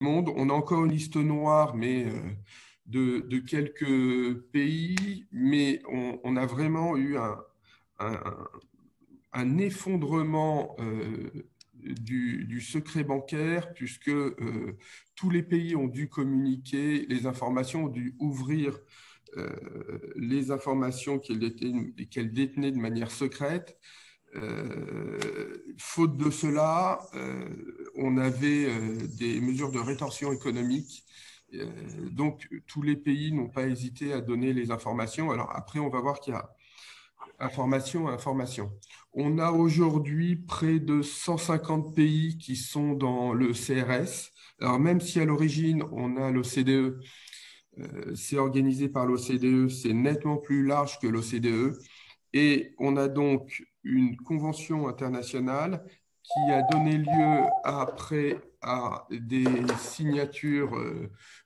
monde. On a encore une liste noire, mais de quelques pays, mais on a vraiment eu un, un effondrement du secret bancaire, puisque tous les pays ont dû communiquer les informations, ont dû ouvrir les informations qu'elles détenaient de manière secrète. Faute de cela, on avait des mesures de rétorsion économique. Donc, tous les pays n'ont pas hésité à donner les informations. Alors, après, on va voir qu'il y a information à information. On a aujourd'hui près de 150 pays qui sont dans le CRS. Alors, même si à l'origine, on a l'OCDE, c'est organisé par l'OCDE, c'est nettement plus large que l'OCDE. Et on a donc une convention internationale qui a donné lieu après à des signatures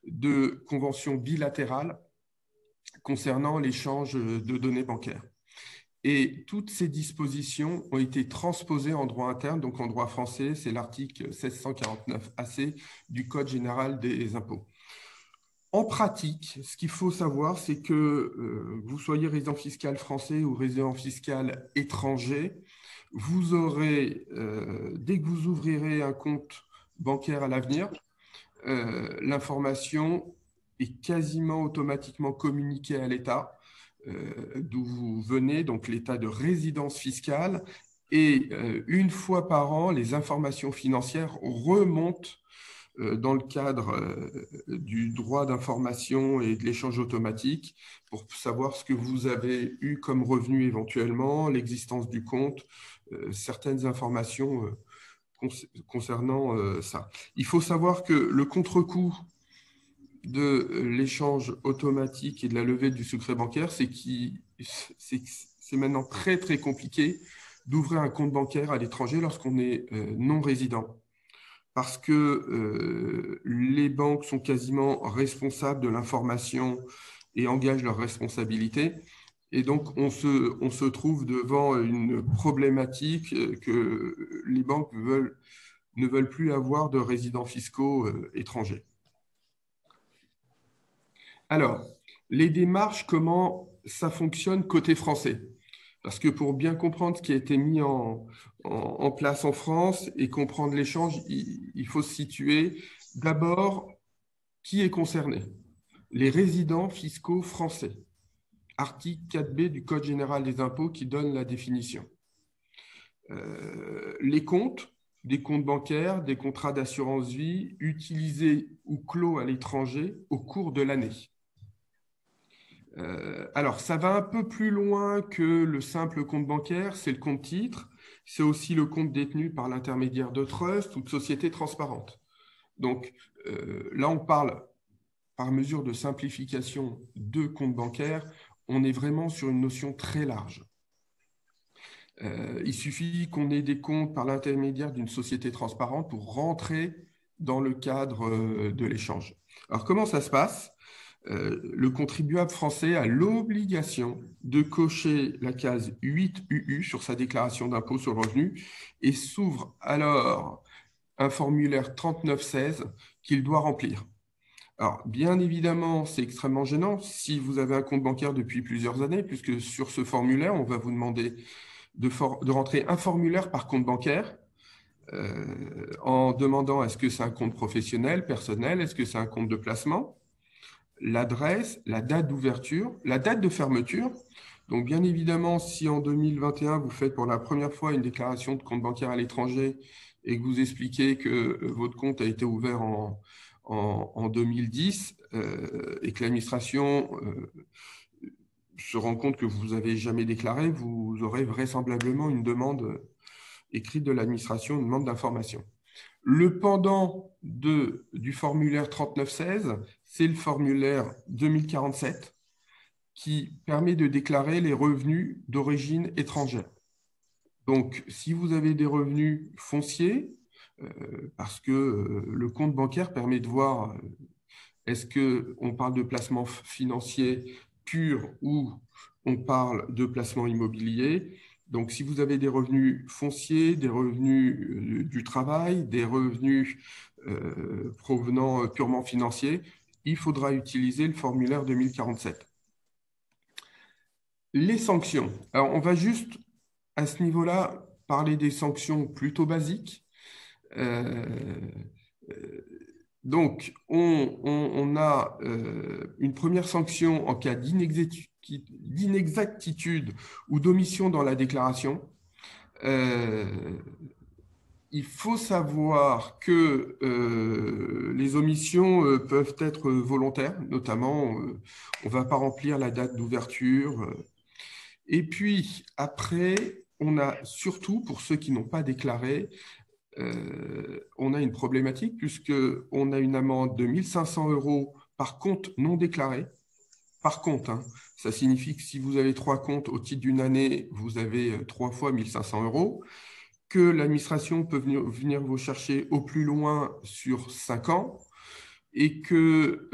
de conventions bilatérales concernant l'échange de données bancaires. Et toutes ces dispositions ont été transposées en droit interne, donc en droit français, c'est l'article 1649 AC du Code général des impôts. En pratique, ce qu'il faut savoir, c'est que vous soyez résident fiscal français ou résident fiscal étranger, vous aurez, dès que vous ouvrirez un compte bancaire à l'avenir, l'information est quasiment automatiquement communiquée à l'État d'où vous venez, donc l'État de résidence fiscale. Et une fois par an, les informations financières remontent dans le cadre du droit d'information et de l'échange automatique pour savoir ce que vous avez eu comme revenu éventuellement, l'existence du compte, certaines informations concernant ça. Il faut savoir que le contre-coup de l'échange automatique et de la levée du secret bancaire, c'est maintenant très, très compliqué d'ouvrir un compte bancaire à l'étranger lorsqu'on est non résident. Parce que les banques sont quasiment responsables de l'information et engagent leurs responsabilités. Et donc, on se trouve devant une problématique que les banques ne veulent plus avoir de résidents fiscaux étrangers. Alors, les démarches, comment ça fonctionne côté français? Parce que pour bien comprendre ce qui a été mis en place en France et comprendre l'échange, il faut se situer d'abord qui est concerné. Les résidents fiscaux français. Article 4B du Code général des impôts qui donne la définition. Les comptes, des comptes bancaires, des contrats d'assurance vie utilisés ou clos à l'étranger au cours de l'année. Alors, ça va un peu plus loin que le simple compte bancaire, c'est le compte titre, c'est aussi le compte détenu par l'intermédiaire de trust ou de société transparente. Donc, là, on parle par mesure de simplification de compte bancaire, on est vraiment sur une notion très large. Il suffit qu'on ait des comptes par l'intermédiaire d'une société transparente pour rentrer dans le cadre de l'échange. Alors, comment ça se passe? Le contribuable français a l'obligation de cocher la case 8UU sur sa déclaration d'impôt sur le revenu et s'ouvre alors un formulaire 3916 qu'il doit remplir. Alors, bien évidemment, c'est extrêmement gênant si vous avez un compte bancaire depuis plusieurs années, puisque sur ce formulaire, on va vous demander de rentrer un formulaire par compte bancaire en demandant est-ce que c'est un compte professionnel, personnel, est-ce que c'est un compte de placement, l'adresse, la date d'ouverture, la date de fermeture. Donc, bien évidemment, si en 2021, vous faites pour la première fois une déclaration de compte bancaire à l'étranger et que vous expliquez que votre compte a été ouvert en 2010 et que l'administration se rend compte que vous n'avez jamais déclaré, vous aurez vraisemblablement une demande écrite de l'administration, une demande d'information. Le pendant du formulaire 3916, c'est le formulaire 2047 qui permet de déclarer les revenus d'origine étrangère. Donc, si vous avez des revenus fonciers, parce que le compte bancaire permet de voir est-ce qu'on parle de placement financier pur ou on parle de placement immobilier. Donc, si vous avez des revenus fonciers, des revenus du travail, des revenus provenant purement financier, il faudra utiliser le formulaire 2047. Les sanctions. Alors, on va juste, à ce niveau-là, parler des sanctions plutôt basiques. Donc, on a une première sanction en cas d'inexactitude ou d'omission dans la déclaration. Il faut savoir que les omissions peuvent être volontaires, notamment on ne va pas remplir la date d'ouverture. Et puis après, on a surtout, pour ceux qui n'ont pas déclaré, on a une problématique puisqu'on a une amende de 1 500 € par compte non déclaré. Par compte, hein, ça signifie que si vous avez 3 comptes au titre d'une année, vous avez 3 fois 1 500 €, que l'administration peut venir vous chercher au plus loin sur 5 ans, et que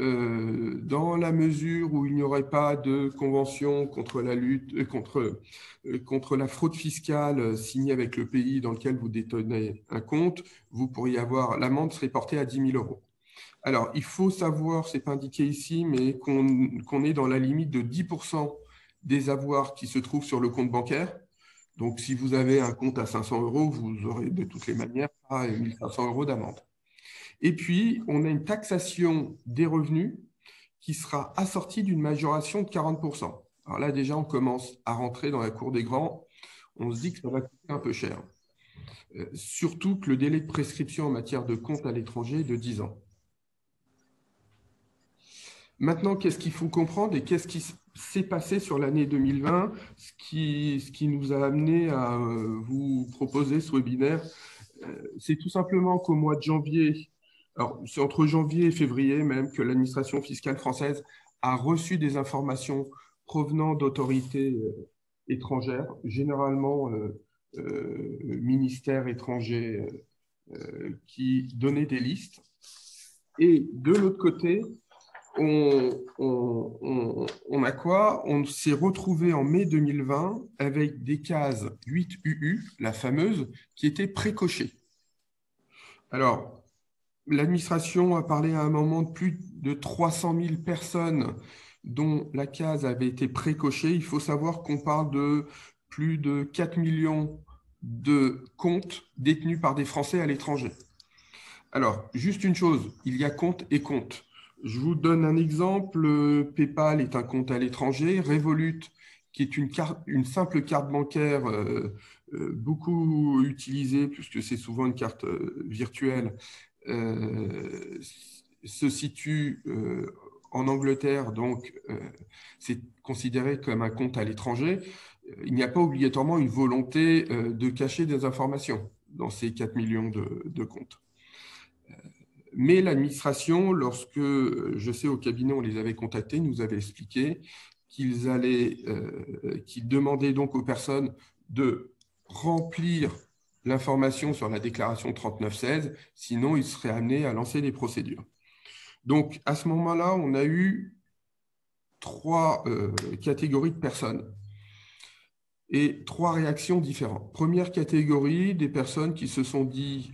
dans la mesure où il n'y aurait pas de convention contre la lutte, contre la fraude fiscale signée avec le pays dans lequel vous détenez un compte, vous pourriez avoir, l'amende serait portée à 10 000 €. Alors, il faut savoir, ce n'est pas indiqué ici, mais qu'on est dans la limite de 10% des avoirs qui se trouvent sur le compte bancaire. Donc, si vous avez un compte à 500 €, vous aurez de toutes les manières pas 1 500 € d'amende. Et puis, on a une taxation des revenus qui sera assortie d'une majoration de 40%. Alors là, déjà, on commence à rentrer dans la cour des grands. On se dit que ça va coûter un peu cher. Surtout que le délai de prescription en matière de compte à l'étranger est de 10 ans. Maintenant, qu'est-ce qu'il faut comprendre et qu'est-ce qui s'est passé sur l'année 2020, ce qui nous a amené à vous proposer ce webinaire, c'est tout simplement qu'au mois de janvier, alors c'est entre janvier et février même, que l'administration fiscale française a reçu des informations provenant d'autorités étrangères, généralement ministères étrangers qui donnaient des listes. Et de l'autre côté, on a quoi? On s'est retrouvé en mai 2020 avec des cases 8UU, la fameuse, qui étaient précochées. Alors, l'administration a parlé à un moment de plus de 300 000 personnes dont la case avait été précochée. Il faut savoir qu'on parle de plus de 4 millions de comptes détenus par des Français à l'étranger. Alors, juste une chose, il y a compte et compte. Je vous donne un exemple. PayPal est un compte à l'étranger. Revolut, qui est une simple carte bancaire beaucoup utilisée, puisque c'est souvent une carte virtuelle, se situe en Angleterre, donc c'est considéré comme un compte à l'étranger. Il n'y a pas obligatoirement une volonté de cacher des informations dans ces 4 millions de comptes. Mais l'administration, lorsque, je sais, au cabinet, on les avait contactés, nous avait expliqué qu'ils demandaient donc aux personnes de remplir l'information sur la déclaration 3916, sinon ils seraient amenés à lancer des procédures. Donc, à ce moment-là, on a eu 3 catégories de personnes et 3 réactions différentes. Première catégorie, des personnes qui se sont dit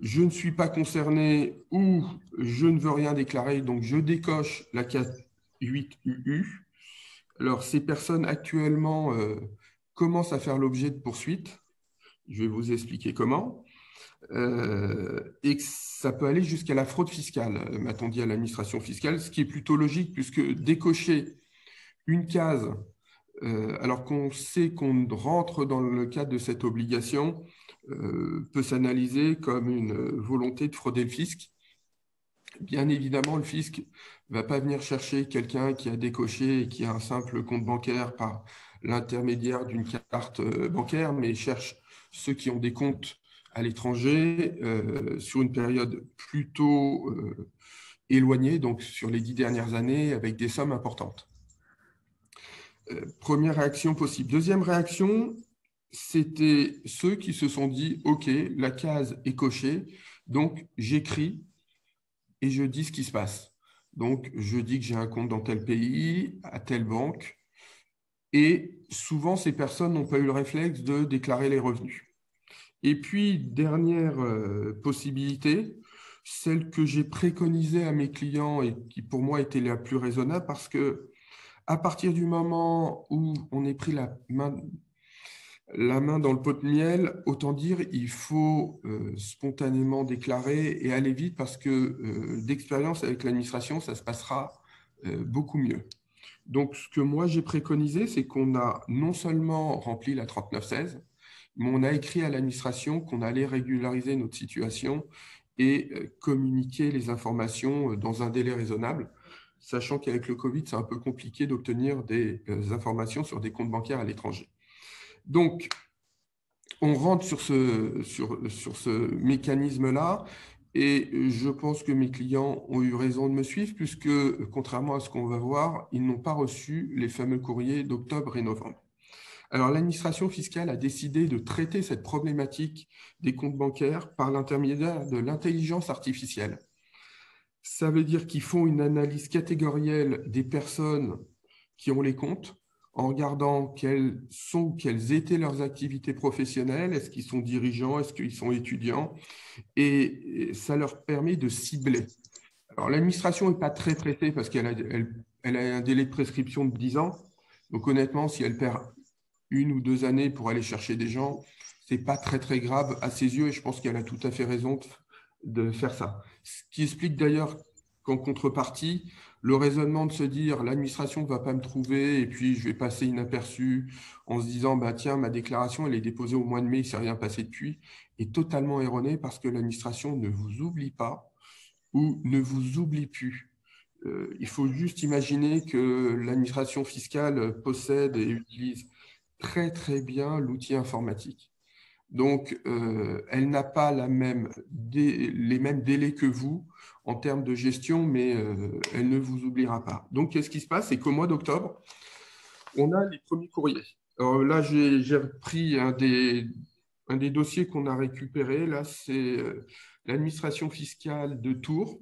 je ne suis pas concerné ou je ne veux rien déclarer, donc je décoche la case 8UU. Alors, ces personnes actuellement commencent à faire l'objet de poursuites. Je vais vous expliquer comment. Et que ça peut aller jusqu'à la fraude fiscale, m'a-t-on dit à l'administration fiscale, ce qui est plutôt logique puisque décocher une case alors qu'on sait qu'on rentre dans le cadre de cette obligation, peut s'analyser comme une volonté de frauder le fisc. Bien évidemment, le fisc ne va pas venir chercher quelqu'un qui a décoché et qui a un simple compte bancaire par l'intermédiaire d'une carte bancaire, mais cherche ceux qui ont des comptes à l'étranger sur une période plutôt éloignée, donc sur les 10 dernières années, avec des sommes importantes. Première réaction possible. Deuxième réaction, c'était ceux qui se sont dit « Ok, la case est cochée, donc j'écris et je dis ce qui se passe. Donc, je dis que j'ai un compte dans tel pays, à telle banque. » Et souvent, ces personnes n'ont pas eu le réflexe de déclarer les revenus. Et puis, dernière possibilité, celle que j'ai préconisée à mes clients et qui pour moi était la plus raisonnable parce que à partir du moment où on est pris la main dans le pot de miel, autant dire il faut spontanément déclarer et aller vite parce que d'expérience avec l'administration, ça se passera beaucoup mieux. Donc, ce que moi j'ai préconisé, c'est qu'on a non seulement rempli la 3916, mais on a écrit à l'administration qu'on allait régulariser notre situation et communiquer les informations dans un délai raisonnable, sachant qu'avec le Covid, c'est un peu compliqué d'obtenir des informations sur des comptes bancaires à l'étranger. Donc, on rentre sur ce mécanisme-là et je pense que mes clients ont eu raison de me suivre puisque, contrairement à ce qu'on va voir, ils n'ont pas reçu les fameux courriers d'octobre et novembre. Alors, l'administration fiscale a décidé de traiter cette problématique des comptes bancaires par l'intermédiaire de l'intelligence artificielle. Ça veut dire qu'ils font une analyse catégorielle des personnes qui ont les comptes en regardant quelles étaient leurs activités professionnelles, est-ce qu'ils sont dirigeants, est-ce qu'ils sont étudiants, et ça leur permet de cibler. Alors, l'administration n'est pas très pressée parce qu'elle a un délai de prescription de 10 ans. Donc, honnêtement, si elle perd 1 ou 2 années pour aller chercher des gens, ce n'est pas très, très grave à ses yeux et je pense qu'elle a tout à fait raison de faire ça. Ce qui explique d'ailleurs qu'en contrepartie, le raisonnement de se dire l'administration ne va pas me trouver et puis je vais passer inaperçu en se disant bah, tiens, ma déclaration elle est déposée au mois de mai, il ne s'est rien passé depuis, est totalement erroné parce que l'administration ne vous oublie pas ou ne vous oublie plus. Il faut juste imaginer que l'administration fiscale possède et utilise très très bien l'outil informatique. Donc, elle n'a pas les mêmes délais que vous en termes de gestion, mais elle ne vous oubliera pas. Donc, qu'est-ce qui se passe? C'est qu'au mois d'octobre, on a les premiers courriers. Alors là, j'ai repris un des dossiers qu'on a récupéré. Là, c'est l'administration fiscale de Tours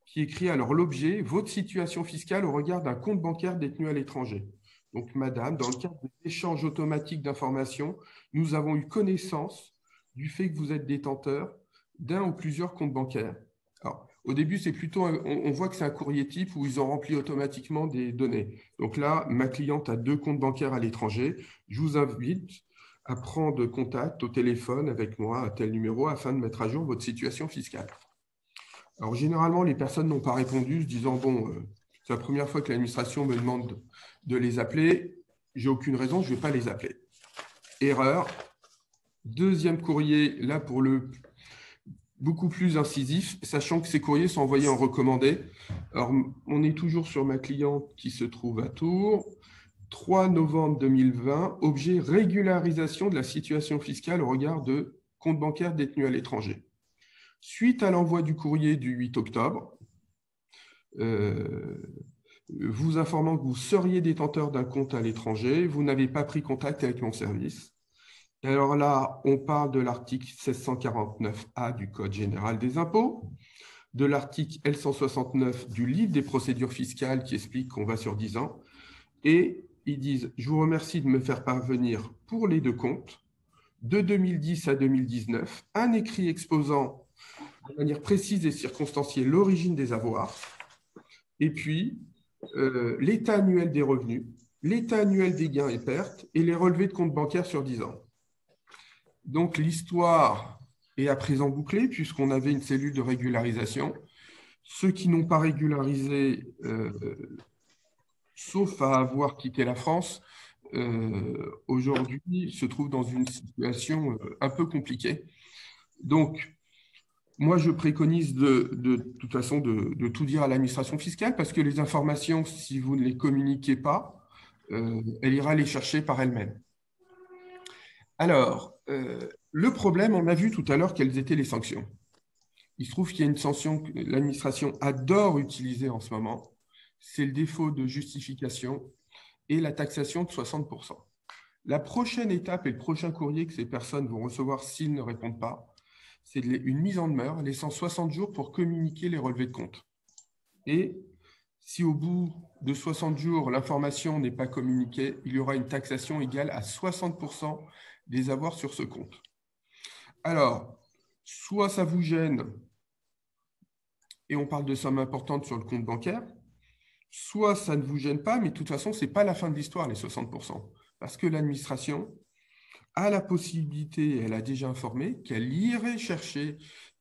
qui écrit alors l'objet, votre situation fiscale au regard d'un compte bancaire détenu à l'étranger. Donc, madame, dans le cadre de l'échange automatique d'informations, nous avons eu connaissance du fait que vous êtes détenteur d'un ou plusieurs comptes bancaires. Alors, au début, c'est plutôt, on voit que c'est un courrier type où ils ont rempli automatiquement des données. Donc là, ma cliente a 2 comptes bancaires à l'étranger. Je vous invite à prendre contact au téléphone avec moi à tel numéro afin de mettre à jour votre situation fiscale. Alors, généralement, les personnes n'ont pas répondu, se disant, bon, c'est la première fois que l'administration me demande de les appeler, j'ai aucune raison, je ne vais pas les appeler. Erreur. Deuxième courrier, là, pour le beaucoup plus incisif, sachant que ces courriers sont envoyés en recommandé. Alors, on est toujours sur ma cliente qui se trouve à Tours. 3 novembre 2020, objet régularisation de la situation fiscale au regard de comptes bancaires détenus à l'étranger. Suite à l'envoi du courrier du 8 octobre, vous informant que vous seriez détenteur d'un compte à l'étranger, vous n'avez pas pris contact avec mon service. Et alors là, on parle de l'article 1649A du Code général des impôts, de l'article L169 du livre des procédures fiscales qui explique qu'on va sur 10 ans. Et ils disent, je vous remercie de me faire parvenir pour les 2 comptes, de 2010 à 2019, un écrit exposant de manière précise et circonstanciée l'origine des avoirs, et puis l'état annuel des revenus, l'état annuel des gains et pertes et les relevés de compte bancaire sur 10 ans. Donc l'histoire est à présent bouclée puisqu'on avait une cellule de régularisation. Ceux qui n'ont pas régularisé, sauf à avoir quitté la France, aujourd'hui se trouvent dans une situation un peu compliquée. Donc, moi, je préconise de toute façon de tout dire à l'administration fiscale parce que les informations, si vous ne les communiquez pas, elle ira les chercher par elle-même. Alors, le problème, on a vu tout à l'heure quelles étaient les sanctions. Il se trouve qu'il y a une sanction que l'administration adore utiliser en ce moment, c'est le défaut de justification et la taxation de 60%. La prochaine étape et le prochain courrier que ces personnes vont recevoir s'ils ne répondent pas, c'est une mise en demeure laissant 60 jours pour communiquer les relevés de compte. Et si au bout de 60 jours, l'information n'est pas communiquée, il y aura une taxation égale à 60% des avoirs sur ce compte. Alors, soit ça vous gêne, et on parle de sommes importantes sur le compte bancaire, soit ça ne vous gêne pas, mais de toute façon, ce n'est pas la fin de l'histoire, les 60%. Parce que l'administration a la possibilité, elle a déjà informé, qu'elle irait chercher,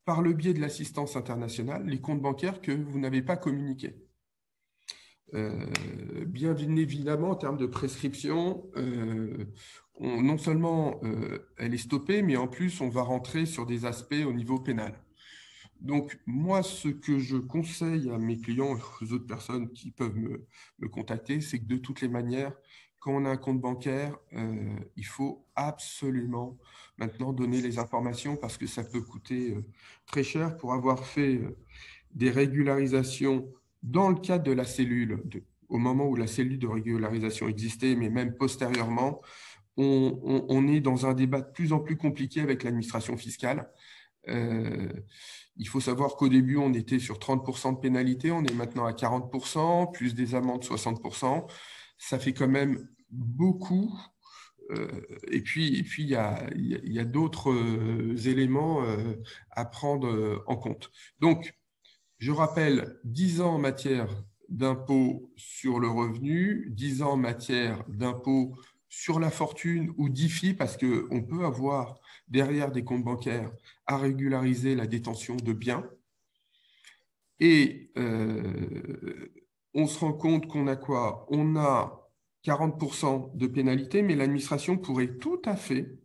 par le biais de l'assistance internationale, les comptes bancaires que vous n'avez pas communiqués. Bien évidemment, en termes de prescription, non seulement elle est stoppée, mais en plus, on va rentrer sur des aspects au niveau pénal. Donc, moi, ce que je conseille à mes clients et aux autres personnes qui peuvent me contacter, c'est que de toutes les manières, quand on a un compte bancaire, il faut absolument maintenant donner les informations parce que ça peut coûter très cher pour avoir fait des régularisations dans le cadre de la cellule, au moment où la cellule de régularisation existait, mais même postérieurement, on est dans un débat de plus en plus compliqué avec l'administration fiscale. Il faut savoir qu'au début, on était sur 30% de pénalité, on est maintenant à 40%, plus des amendes 60%. Ça fait quand même beaucoup. Et puis il y a d'autres éléments à prendre en compte. Donc, je rappelle, 10 ans en matière d'impôt sur le revenu, 10 ans en matière d'impôt sur la fortune ou d'IFI, parce qu'on peut avoir derrière des comptes bancaires à régulariser la détention de biens. Et on se rend compte qu'on a quoi? On a 40% de pénalité, mais l'administration pourrait tout à fait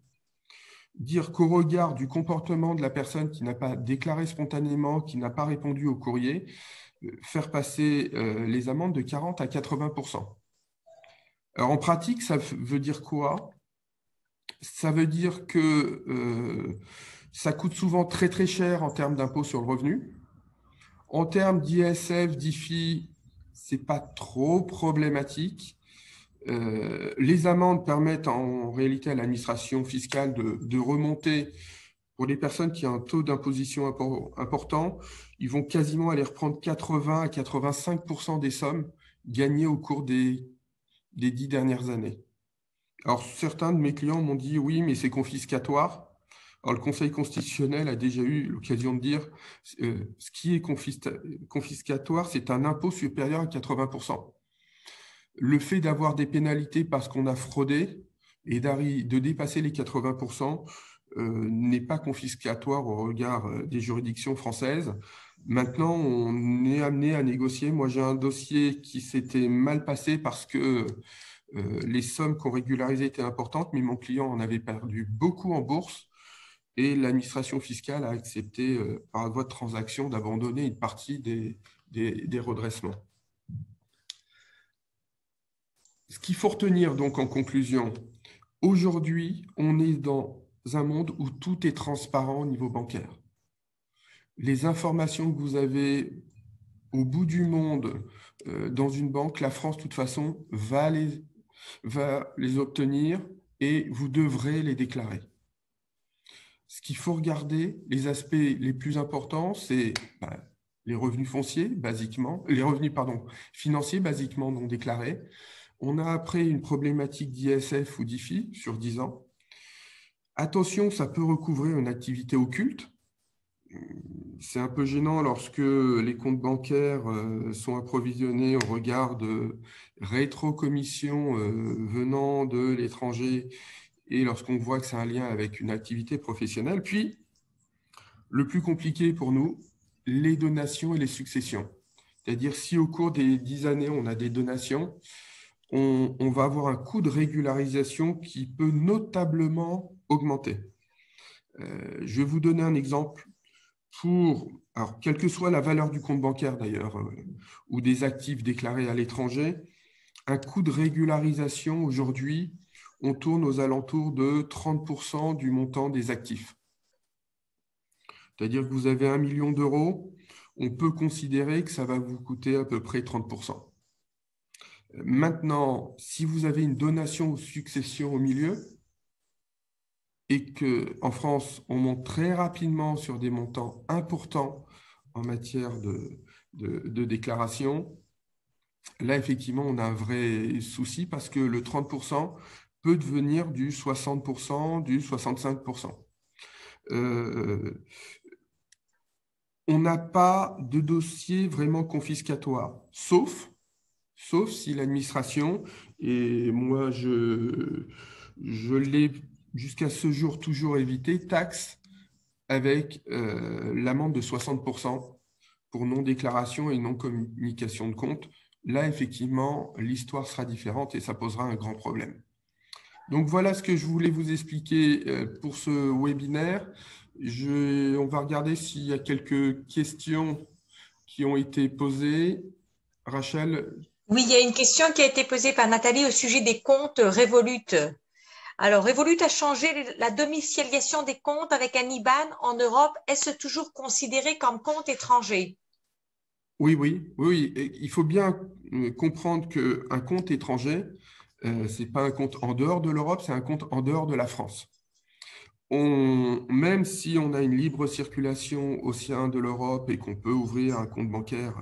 dire qu'au regard du comportement de la personne qui n'a pas déclaré spontanément, qui n'a pas répondu au courrier, faire passer les amendes de 40 à 80%. Alors en pratique, ça veut dire quoi? Ça veut dire que ça coûte souvent très très cher en termes d'impôt sur le revenu. En termes d'ISF, d'IFI, ce n'est pas trop problématique. Les amendes permettent en réalité à l'administration fiscale de remonter. Pour les personnes qui ont un taux d'imposition important, ils vont quasiment aller reprendre 80 à 85% des sommes gagnées au cours des 10 dernières années. Alors, certains de mes clients m'ont dit, oui, mais c'est confiscatoire. Alors, le Conseil constitutionnel a déjà eu l'occasion de dire, ce qui est confiscatoire, c'est un impôt supérieur à 80%. Le fait d'avoir des pénalités parce qu'on a fraudé et de dépasser les 80%, n'est pas confiscatoire au regard des juridictions françaises. Maintenant, on est amené à négocier. Moi, j'ai un dossier qui s'était mal passé parce que les sommes qu'on régularisait étaient importantes, mais mon client en avait perdu beaucoup en bourse et l'administration fiscale a accepté, par voie de transaction, d'abandonner une partie des redressements. Ce qu'il faut retenir donc en conclusion, aujourd'hui, on est dans un monde où tout est transparent au niveau bancaire. Les informations que vous avez au bout du monde dans une banque, la France, de toute façon, va les obtenir et vous devrez les déclarer. Ce qu'il faut regarder, les aspects les plus importants, c'est les revenus fonciers, basiquement, les revenus, financiers, basiquement non déclarés. On a après une problématique d'ISF ou d'IFI sur 10 ans. Attention, ça peut recouvrir une activité occulte. C'est un peu gênant lorsque les comptes bancaires sont approvisionnés au regard de rétrocommissions venant de l'étranger et lorsqu'on voit que c'est un lien avec une activité professionnelle. Puis, le plus compliqué pour nous, les donations et les successions. C'est-à-dire si au cours des 10 années, on a des donations, on va avoir un coût de régularisation qui peut notablement augmenter. Je vais vous donner un exemple alors, quelle que soit la valeur du compte bancaire d'ailleurs, ou des actifs déclarés à l'étranger, un coût de régularisation aujourd'hui, on tourne aux alentours de 30% du montant des actifs. C'est-à-dire que vous avez 1 million d'euros, on peut considérer que ça va vous coûter à peu près 30%. Maintenant, si vous avez une donation ou succession au milieu, et qu'en France, on monte très rapidement sur des montants importants en matière de déclaration, là, effectivement, on a un vrai souci parce que le 30% peut devenir du 60%, du 65%. on n'a pas de dossier vraiment confiscatoire, sauf si l'administration, et moi je l'ai jusqu'à ce jour toujours évité, taxe avec l'amende de 60% pour non-déclaration et non-communication de compte. Là, effectivement, l'histoire sera différente et ça posera un grand problème. Donc voilà ce que je voulais vous expliquer pour ce webinaire. On va regarder s'il y a quelques questions qui ont été posées. Rachel? Oui, il y a une question qui a été posée par Nathalie au sujet des comptes Revolut. Alors, Revolut a changé la domiciliation des comptes avec un IBAN en Europe. Est-ce toujours considéré comme compte étranger? Oui, oui, oui. Et il faut bien comprendre qu'un compte étranger, ce n'est pas un compte en dehors de l'Europe, c'est un compte en dehors de la France. Même si on a une libre circulation au sein de l'Europe et qu'on peut ouvrir un compte bancaire,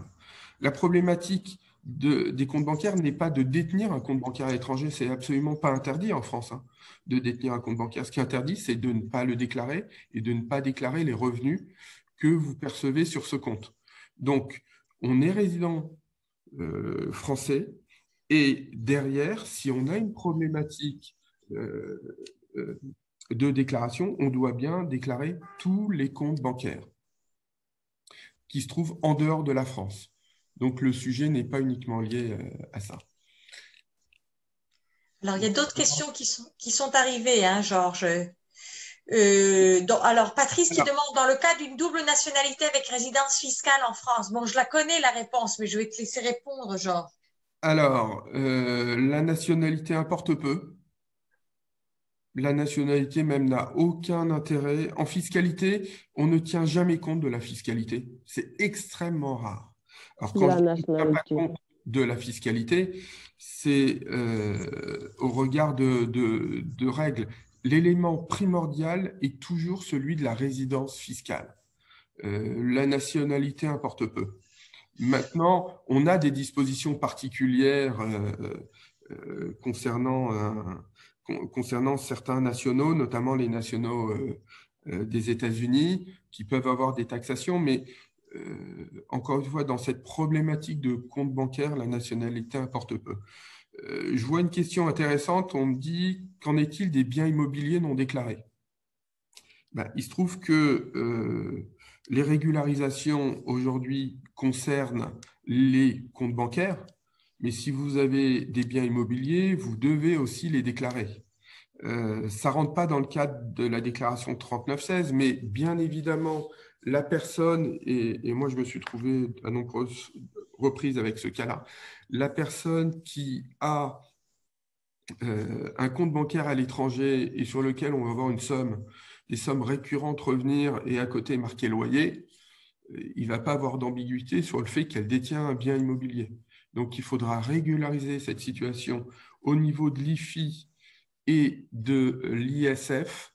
la problématique des comptes bancaires n'est pas de détenir un compte bancaire à l'étranger. C'est absolument pas interdit en France, hein, de détenir un compte bancaire. Ce qui est interdit, c'est de ne pas le déclarer et de ne pas déclarer les revenus que vous percevez sur ce compte. Donc, on est résident français et derrière, si on a une problématique euh, euh, de déclaration, on doit bien déclarer tous les comptes bancaires qui se trouvent en dehors de la France. Donc, le sujet n'est pas uniquement lié à ça. Alors, il y a d'autres questions qui sont arrivées, hein, Georges. Alors, Patrice qui Alors, demande, dans le cas d'une double nationalité avec résidence fiscale en France, bon, je la connais la réponse, mais je vais te laisser répondre, Georges. la nationalité importe peu. La nationalité même n'a aucun intérêt. En fiscalité, on ne tient jamais compte de la fiscalité. C'est extrêmement rare. Alors, quand je La dis qu'on ne tient pas nationalité. compte de la fiscalité, c'est au regard de règles. L'élément primordial est toujours celui de la résidence fiscale. La nationalité importe peu. Maintenant, on a des dispositions particulières concernant certains nationaux, notamment les nationaux des États-Unis, qui peuvent avoir des taxations, mais encore une fois, dans cette problématique de compte bancaire, la nationalité importe peu. Je vois une question intéressante, on me dit, qu'en est-il des biens immobiliers non déclarés? Ben, il se trouve que les régularisations aujourd'hui concernent les comptes bancaires, mais si vous avez des biens immobiliers, vous devez aussi les déclarer. Ça ne rentre pas dans le cadre de la déclaration 3916, mais bien évidemment, la personne, et moi je me suis trouvé à nombreuses reprises avec ce cas-là, la personne qui a un compte bancaire à l'étranger et sur lequel on va avoir des sommes récurrentes revenir et à côté marqué loyer, il ne va pas avoir d'ambiguïté sur le fait qu'elle détient un bien immobilier. Donc il faudra régulariser cette situation au niveau de l'IFI et de l'ISF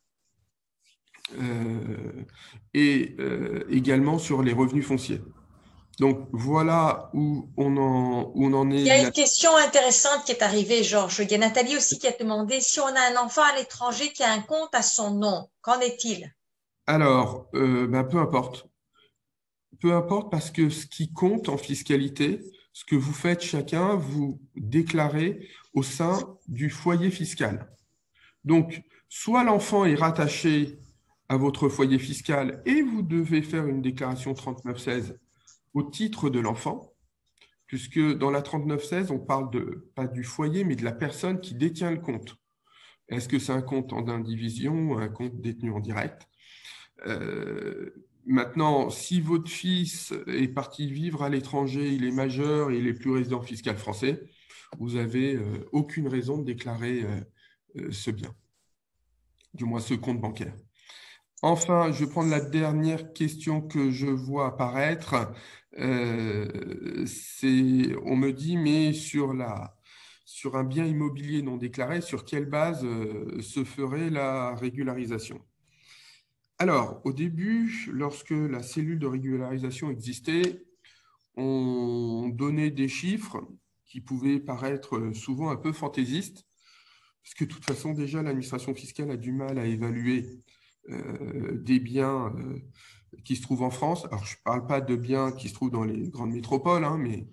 et également sur les revenus fonciers. Donc voilà où on en Il est y a là. une question intéressante qui est arrivée, Georges. Il y a Nathalie aussi qui a demandé si on a un enfant à l'étranger qui a un compte à son nom, qu'en est-il? Alors, ben, peu importe. Peu importe parce que ce qui compte en fiscalité, ce que vous faites chacun, vous déclarez au sein du foyer fiscal. Donc, soit l'enfant est rattaché à votre foyer fiscal et vous devez faire une déclaration 3916 au titre de l'enfant, puisque dans la 3916, on parle pas du foyer, mais de la personne qui détient le compte. Est-ce que c'est un compte en indivision ou un compte détenu en direct? Maintenant, si votre fils est parti vivre à l'étranger, il est majeur et il n'est plus résident fiscal français, vous n'avez aucune raison de déclarer ce bien, du moins ce compte bancaire. Enfin, je vais prendre la dernière question que je vois apparaître. On me dit, mais sur un bien immobilier non déclaré, sur quelle base se ferait la régularisation? Alors, au début, lorsque la cellule de régularisation existait, on donnait des chiffres qui pouvaient paraître souvent un peu fantaisistes, parce que de toute façon, déjà, l'administration fiscale a du mal à évaluer des biens qui se trouvent en France. Alors, je ne parle pas de biens qui se trouvent dans les grandes métropoles, hein, mais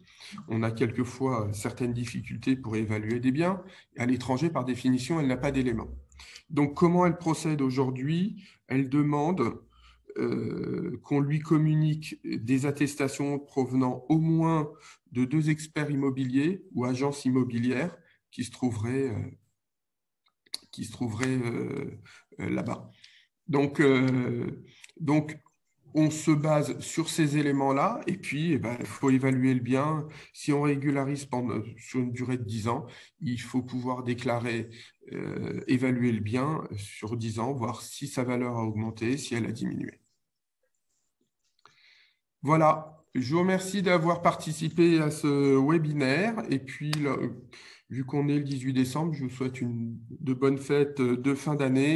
on a quelquefois certaines difficultés pour évaluer des biens. À l'étranger, par définition, elle n'a pas d'éléments. Donc, comment elle procède aujourd'hui? Elle demande qu'on lui communique des attestations provenant au moins de 2 experts immobiliers ou agences immobilières qui se trouveraient là-bas. Donc, on se base sur ces éléments-là et puis il faut évaluer le bien. Si on régularise sur une durée de 10 ans, il faut pouvoir déclarer, évaluer le bien sur 10 ans, voir si sa valeur a augmenté, si elle a diminué. Voilà, je vous remercie d'avoir participé à ce webinaire. Et puis, là, vu qu'on est le 18 décembre, je vous souhaite de bonnes fêtes de fin d'année.